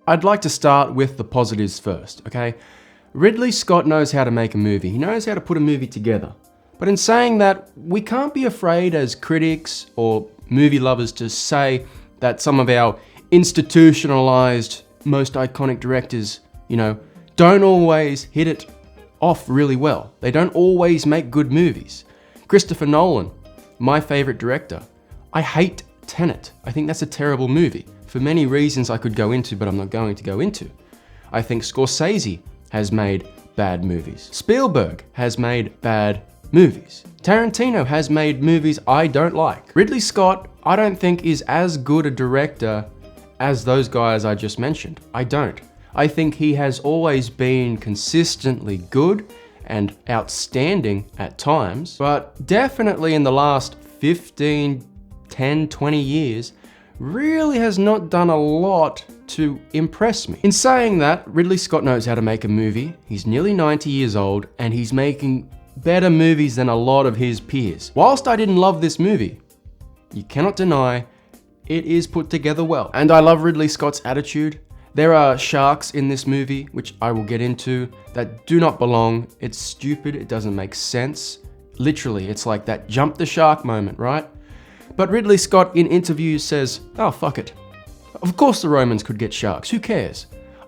I'd like to start with the positives first, okay? Ridley Scott knows how to make a movie. He knows how to put a movie together. But in saying that, we can't be afraid as critics or movie lovers to say that some of our institutionalized, most iconic directors, don't always hit it off really well. They don't always make good movies. Christopher Nolan, my favorite director. I hate Tenet. I think that's a terrible movie. For many reasons I could go into, but I'm not going to go into. I think Scorsese has made bad movies. Spielberg has made bad movies. Tarantino has made movies I don't like. Ridley Scott, I don't think is as good a director as those guys I just mentioned. I don't. I think he has always been consistently good and outstanding at times, but definitely in the last 15, 10, 20 years, really has not done a lot to impress me. In saying that, Ridley Scott knows how to make a movie. He's nearly 90 years old and he's making better movies than a lot of his peers. Whilst I didn't love this movie, you cannot deny it is put together well. And I love Ridley Scott's attitude. There are sharks in this movie, which I will get into, that do not belong. It's stupid, it doesn't make sense. Literally, it's like that jump the shark moment, right? But Ridley Scott in interviews says, oh, fuck it. Of course the Romans could get sharks, who cares?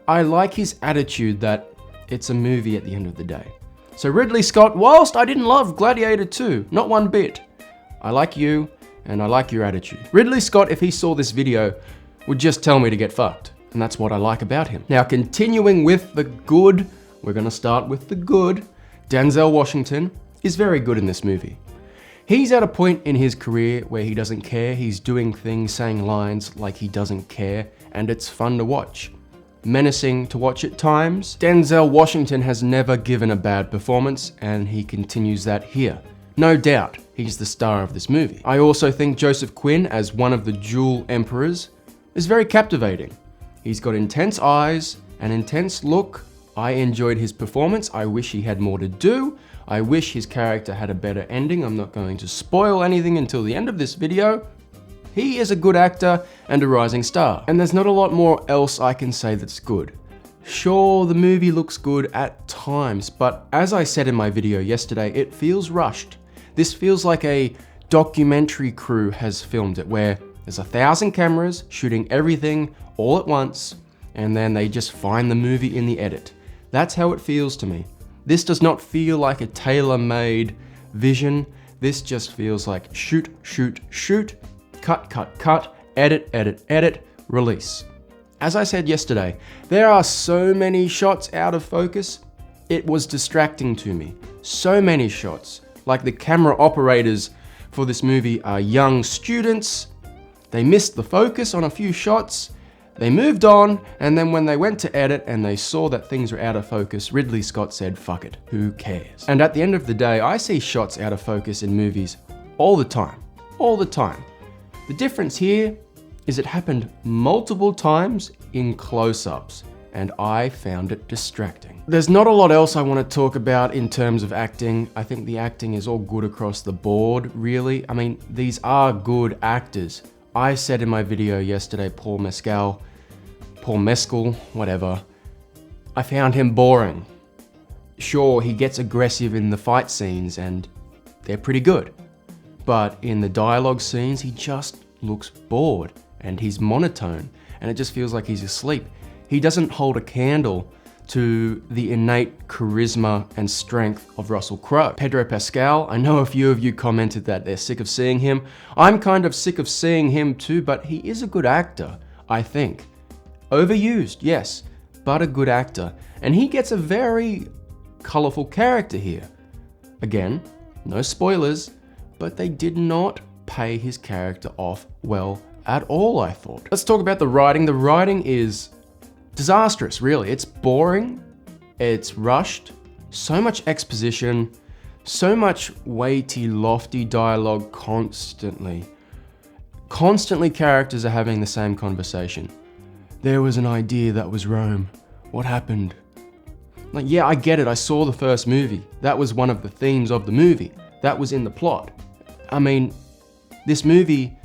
I like his attitude that it's a movie at the end of the day. So Ridley Scott, whilst I didn't love Gladiator 2, not one bit, I like you and I like your attitude. Ridley Scott, if he saw this video, would just tell me to get fucked. And that's what I like about him. Now, continuing with the good, we're gonna start with the good. Denzel Washington is very good in this movie. He's at a point in his career where he doesn't care. He's doing things, saying lines like he doesn't care, and it's fun to watch. Menacing to watch at times. Denzel Washington has never given a bad performance, and he continues that here. No doubt, he's the star of this movie. I also think Joseph Quinn, as one of the dual emperors, is very captivating. He's got intense eyes, an intense look. I enjoyed his performance. I wish he had more to do. I wish his character had a better ending. I'm not going to spoil anything until the end of this video. He is a good actor and a rising star. And there's not a lot more else I can say that's good. Sure, the movie looks good at times, but as I said in my video yesterday, it feels rushed. This feels like a documentary crew has filmed it, where there's 1,000 cameras shooting everything all at once, and then they just find the movie in the edit. That's how it feels to me. This does not feel like a tailor-made vision. This just feels like shoot, shoot, shoot, cut, cut, cut, edit, edit, edit, release. As I said yesterday, there are so many shots out of focus, it was distracting to me. So many shots. Like the camera operators for this movie are young students. They missed the focus on a few shots. They moved on, and then when they went to edit and they saw that things were out of focus, Ridley Scott said, fuck it, who cares? And at the end of the day, I see shots out of focus in movies all the time. All the time. The difference here is it happened multiple times in close-ups, and I found it distracting. There's not a lot else I want to talk about in terms of acting. I think the acting is all good across the board, really. I mean, these are good actors. I said in my video yesterday, Paul Mescal, whatever, I found him boring. Sure, he gets aggressive in the fight scenes and they're pretty good. But in the dialogue scenes, he just looks bored and he's monotone and it just feels like he's asleep. He doesn't hold a candle to the innate charisma and strength of Russell Crowe. Pedro Pascal, I know a few of you commented that they're sick of seeing him. I'm kind of sick of seeing him too, but he is a good actor, I think. Overused, yes, but a good actor. And he gets a very colorful character here. Again, no spoilers, but they did not pay his character off well at all, I thought. Let's talk about the writing. The writing is disastrous, really. It's boring, it's rushed, so much exposition, so much weighty, lofty dialogue constantly. Constantly characters are having the same conversation. There was an idea that was Rome. What happened? Like, yeah, I get it. I saw the first movie. That was one of the themes of the movie. That was in the plot. I mean, this movie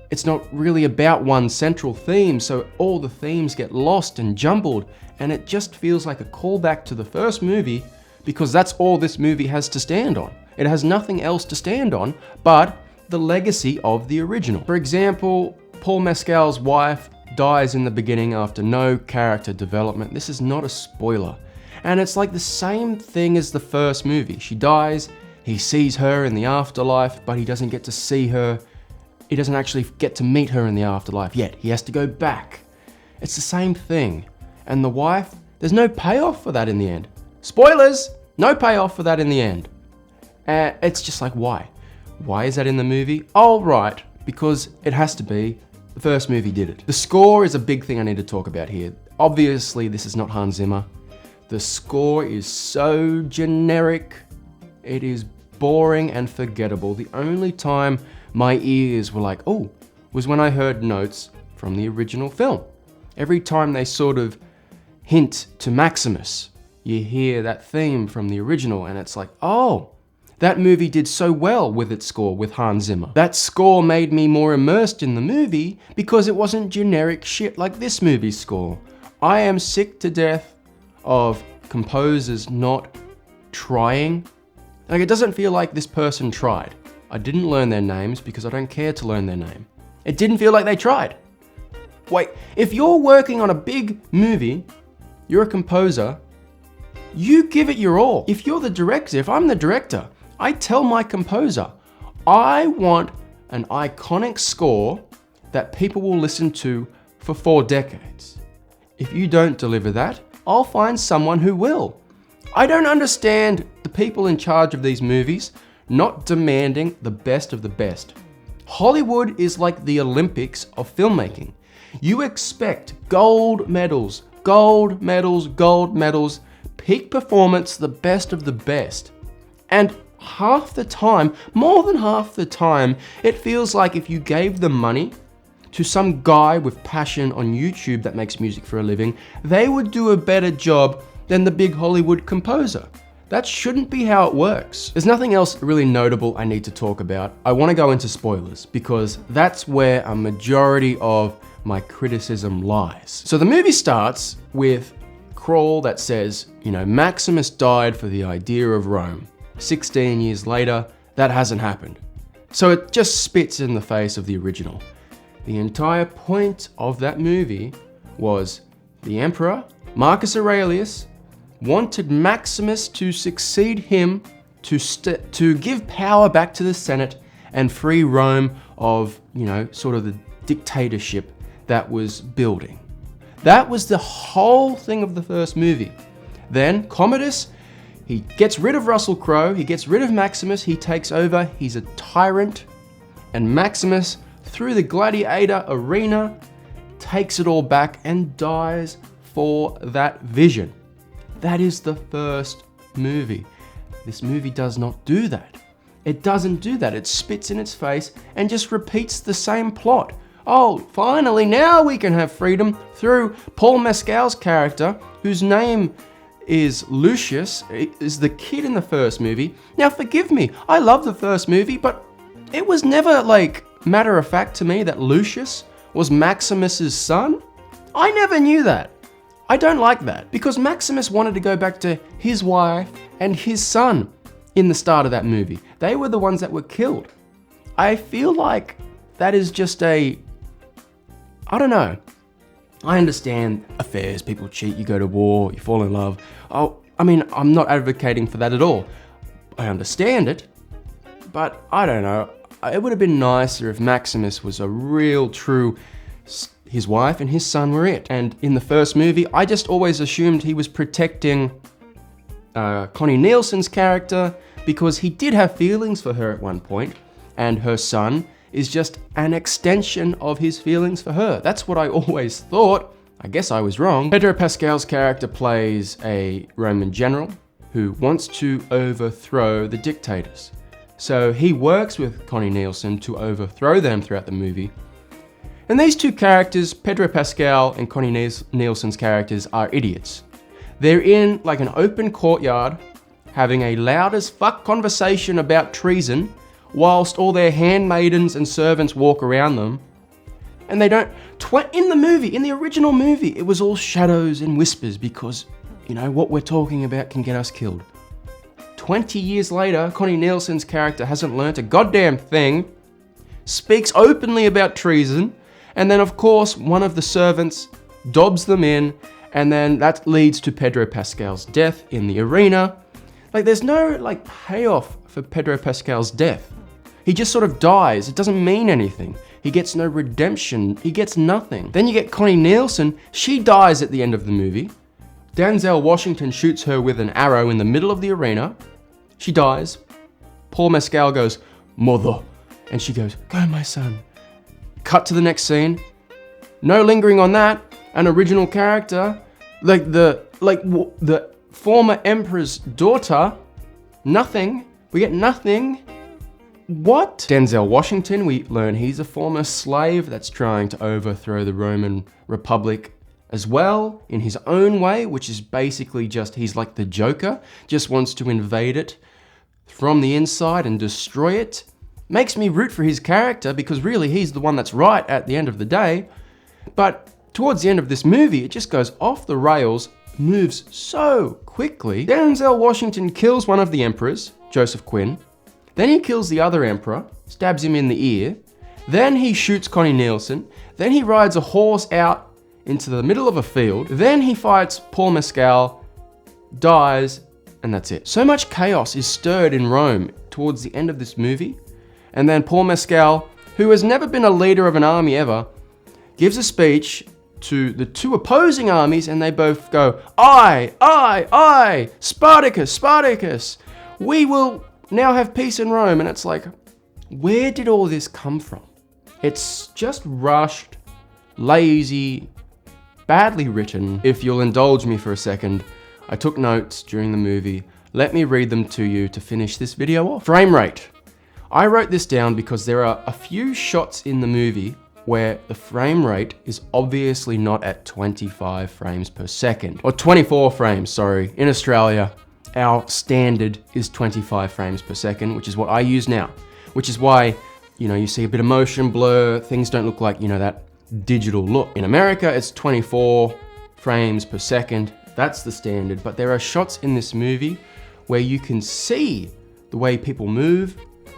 it's not really about one central theme, so all the themes get lost and jumbled, and it just feels like a callback to the first movie because that's all this movie has to stand on. It has nothing else to stand on but the legacy of the original. For example, Paul Mescal's wife dies in the beginning after no character development. This is not a spoiler. And it's like the same thing as the first movie. She dies, he sees her in the afterlife, but he doesn't get to see her. He doesn't actually get to meet her in the afterlife yet. He has to go back. It's the same thing. And the wife, there's no payoff for that in the end. Spoilers! No payoff for that in the end. It's just like, why? Why is that in the movie? Oh, right, because it has to be. The first movie did it. The score is a big thing I need to talk about here. Obviously, this is not Hans Zimmer. The score is so generic. It is boring and forgettable. The only time my ears were like, oh, was when I heard notes from the original film. Every time they sort of hint to Maximus, you hear that theme from the original and it's like, oh, that movie did so well with its score with Hans Zimmer. That score made me more immersed in the movie because it wasn't generic shit like this movie's score. I am sick to death of composers not trying. Like, it doesn't feel like this person tried. I didn't learn their names because I don't care to learn their name. It didn't feel like they tried. Wait, if you're working on a big movie, you're a composer, you give it your all. If you're the director, if I'm the director, I tell my composer, I want an iconic score that people will listen to for 4 decades. If you don't deliver that, I'll find someone who will. I don't understand the people in charge of these movies not demanding the best of the best. Hollywood is like the Olympics of filmmaking. You expect gold medals, gold medals, gold medals, peak performance, the best of the best. And half the time, more than half the time, it feels like if you gave the money to some guy with passion on YouTube that makes music for a living, they would do a better job than the big Hollywood composer. That shouldn't be how it works. There's nothing else really notable I need to talk about. I want to go into spoilers because that's where a majority of my criticism lies. So the movie starts with crawl that says, Maximus died for the idea of Rome. 16 years later, that hasn't happened. So it just spits in the face of the original. The entire point of that movie was the Emperor, Marcus Aurelius, wanted Maximus to succeed him to give power back to the Senate and free Rome of, sort of the dictatorship that was building. That was the whole thing of the first movie. Then Commodus, he gets rid of Russell Crowe, he gets rid of Maximus, he takes over, he's a tyrant, and Maximus, through the Gladiator arena, takes it all back and dies for that vision. That is the first movie. This movie does not do that. It doesn't do that. It spits in its face and just repeats the same plot. Oh, finally, now we can have freedom through Paul Mescal's character, whose name is Lucius, is the kid in the first movie. Now, forgive me, I love the first movie, but it was never, matter of fact to me that Lucius was Maximus's son. I never knew that. I don't like that, because Maximus wanted to go back to his wife and his son in the start of that movie. They were the ones that were killed. I feel like that is just I don't know. I understand affairs, people cheat, you go to war, you fall in love. I'm not advocating for that at all. I understand it, but I don't know. It would have been nicer if Maximus was a real, true, his wife and his son were it. And in the first movie, I just always assumed he was protecting Connie Nielsen's character because he did have feelings for her at one point, and her son is just an extension of his feelings for her. That's what I always thought. I guess I was wrong. Pedro Pascal's character plays a Roman general who wants to overthrow the dictators. So he works with Connie Nielsen to overthrow them throughout the movie. And these two characters, Pedro Pascal and Connie Nielsen's characters, are idiots. They're in an open courtyard having a loud as fuck conversation about treason whilst all their handmaidens and servants walk around them And they don't, in the movie, in the original movie, it was all shadows and whispers because, you know, what we're talking about can get us killed. 20 years later, Connie Nielsen's character hasn't learnt a goddamn thing, speaks openly about treason, and then of course, one of the servants dobs them in, and then that leads to Pedro Pascal's death in the arena. Like, there's no, like, payoff for Pedro Pascal's death. He just sort of dies. It doesn't mean anything. He gets no redemption. He gets nothing. Then you get Connie Nielsen. She dies at the end of the movie. Denzel Washington shoots her with an arrow in the middle of the arena. She dies. Paul Mescal goes, "Mother." And she goes, "Go, my son." Cut to the next scene. No lingering on that. An original character, like the former emperor's daughter. Nothing. We get nothing. What? Denzel Washington, we learn he's a former slave that's trying to overthrow the Roman Republic as well, in his own way, which is basically just, he's like the Joker, just wants to invade it from the inside and destroy it. Makes me root for his character because really he's the one that's right at the end of the day. But towards the end of this movie, it just goes off the rails, moves so quickly. Denzel Washington kills one of the emperors, Joseph Quinn. Then he kills the other emperor, stabs him in the ear. Then he shoots Connie Nielsen. Then he rides a horse out into the middle of a field. Then he fights Paul Mescal, dies, and that's it. So much chaos is stirred in Rome towards the end of this movie. And then Paul Mescal, who has never been a leader of an army ever, gives a speech to the two opposing armies, and they both go, I, Spartacus, Spartacus, we will now have peace in Rome. And it's like, where did all this come from? It's just rushed, lazy, badly written. If you'll indulge me for a second, I took notes during the movie. Let me read them to you to finish this video off. Frame rate. I wrote this down because there are a few shots in the movie where the frame rate is obviously not at 25 frames per second. Or 24 frames, sorry. In Australia, our standard is 25 frames per second, which is what I use now. Which is why, you know, you see a bit of motion blur, things don't look like, you know, that digital look. In America, it's 24 frames per second. That's the standard. But there are shots in this movie where you can see the way people move.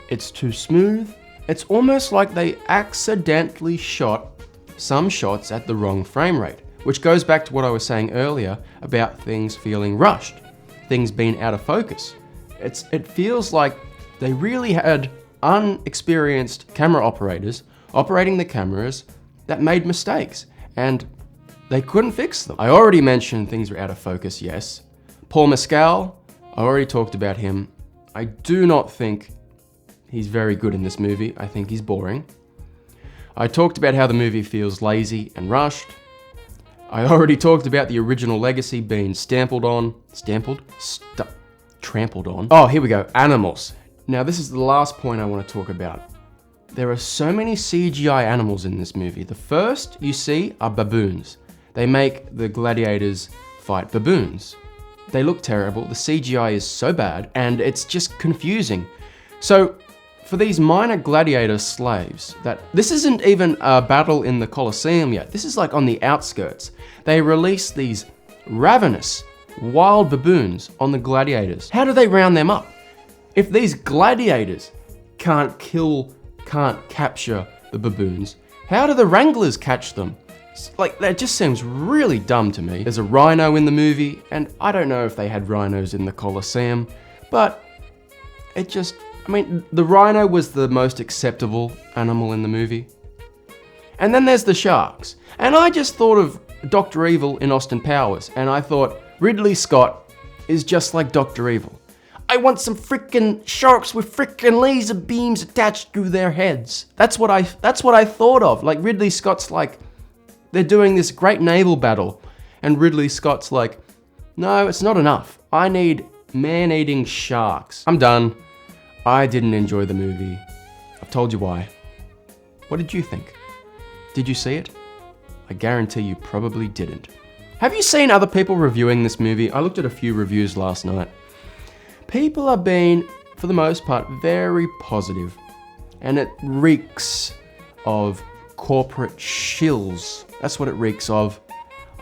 It's too smooth. It's almost like they accidentally shot some shots at the wrong frame rate, which goes back to what I was saying earlier about things feeling rushed, things being out of focus. It feels like they really had unexperienced camera operators operating the cameras that made mistakes, and they couldn't fix them. I already mentioned things were out of focus, yes. Paul Mescal, I already talked about him. I do not think he's very good in this movie. I think he's boring. I talked about how the movie feels lazy and rushed. I already talked about the original legacy being trampled on. Oh, here we go, animals. Now this is the last point I want to talk about. There are so many CGI animals in this movie. The first you see are baboons. They make the gladiators fight baboons. They look terrible, the CGI is so bad, and it's just confusing. So, for these minor gladiator slaves, this isn't even a battle in the Colosseum yet, this is like on the outskirts. They release these ravenous, wild baboons on the gladiators. How do they round them up? If these gladiators can't capture the baboons, how do the wranglers catch them? Like, that just seems really dumb to me. There's a rhino in the movie, and I don't know if they had rhinos in the Colosseum, but the rhino was the most acceptable animal in the movie. And then there's the sharks. And I just thought of Dr. Evil in Austin Powers, and I thought Ridley Scott is just like Dr. Evil. I want some frickin' sharks with frickin' laser beams attached to their heads. That's what I thought of. Like, Ridley Scott's like, they're doing this great naval battle, and Ridley Scott's like, no, it's not enough. I need man-eating sharks. I'm done. I didn't enjoy the movie. I've told you why. What did you think? Did you see it? I guarantee you probably didn't. Have you seen other people reviewing this movie? I looked at a few reviews last night. People are being, for the most part, very positive, and it reeks of corporate shills. That's what it reeks of.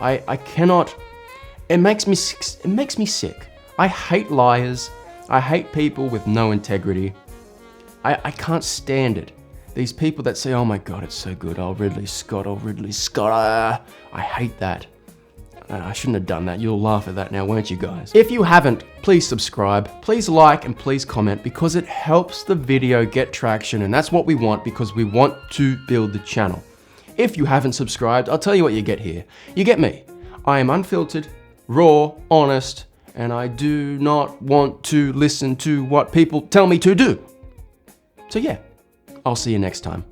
I cannot. It makes me sick. I hate liars. I hate people with no integrity. I can't stand it. These people that say, oh my God, it's so good. Oh, Ridley Scott. Oh, Ridley Scott. I hate that. I shouldn't have done that. You'll laugh at that now, won't you guys? If you haven't, please subscribe, please like, and please comment, because it helps the video get traction, and that's what we want, because we want to build the channel. If you haven't subscribed, I'll tell you what you get here. You get me. I am unfiltered, raw, honest, and I do not want to listen to what people tell me to do. So yeah, I'll see you next time.